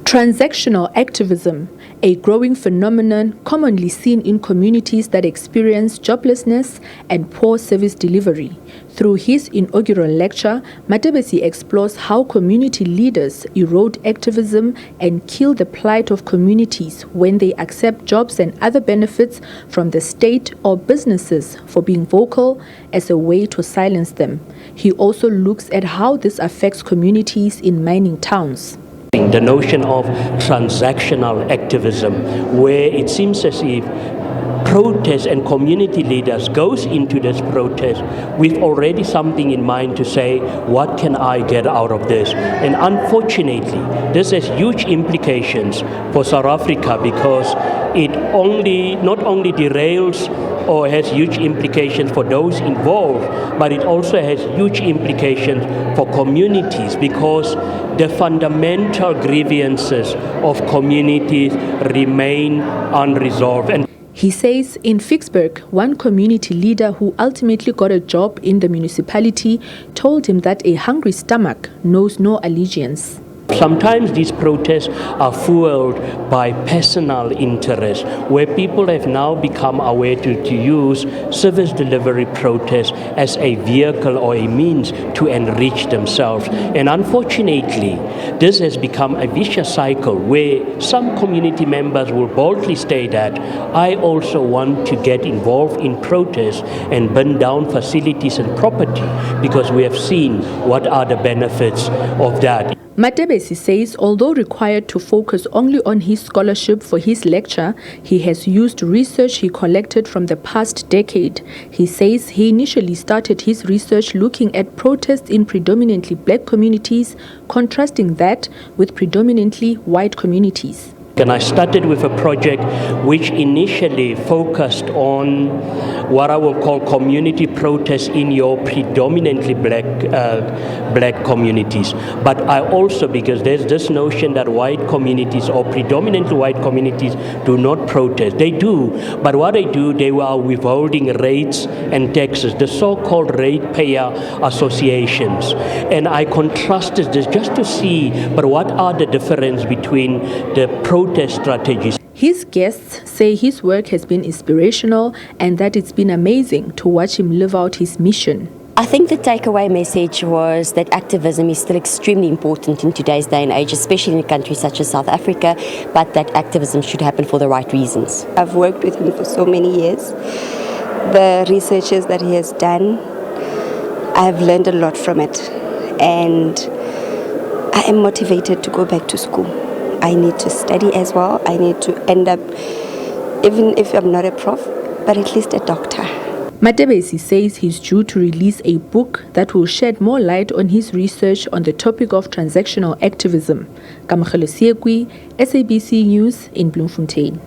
Transactional activism, a growing phenomenon commonly seen in communities that experience joblessness and poor service delivery. Through his inaugural lecture, Matebesi explores how community leaders erode activism and kill the plight of communities when they accept jobs and other benefits from the state or businesses for being vocal as a way to silence them. He also looks at how this affects communities in mining towns. The notion of transactional activism, where it seems as if protest and community leaders goes into this protest with already something in mind to say, what can I get out of this? And unfortunately, this has huge implications for South Africa because it not only derails or has huge implications for those involved, but it also has huge implications for communities because the fundamental grievances of communities remain unresolved. And he says in Vicksburg, one community leader who ultimately got a job in the municipality told him that a hungry stomach knows no allegiance. Sometimes these protests are fueled by personal interest, where people have now become aware to use service delivery protests as a vehicle or a means to enrich themselves. And unfortunately, this has become a vicious cycle where some community members will boldly state that I also want to get involved in protests and burn down facilities and property because we have seen what are the benefits of that. Matebesi says although required to focus only on his scholarship for his lecture, he has used research he collected from the past decade. He says he initially started his research looking at protests in predominantly black communities, contrasting that with predominantly white communities. And I started with a project which initially focused on what I will call community protests in your predominantly black communities. But I also, because there's this notion that white communities or predominantly white communities do not protest. They do, but what they do, they are withholding rates and taxes, the so-called ratepayer associations. And I contrasted this just to see, but what are the difference between the protest strategies? His guests say his work has been inspirational and that it's been amazing to watch him live out his mission. I think the takeaway message was that activism is still extremely important in today's day and age, especially in a country such as South Africa, but that activism should happen for the right reasons. I've worked with him for so many years. The researches that he has done, I've learned a lot from it, and I am motivated to go back to school. I need to study as well. I need to end up, even if I'm not a prof, but at least a doctor. Matebesi says he's due to release a book that will shed more light on his research on the topic of transactional activism. SABC News in Bloemfontein.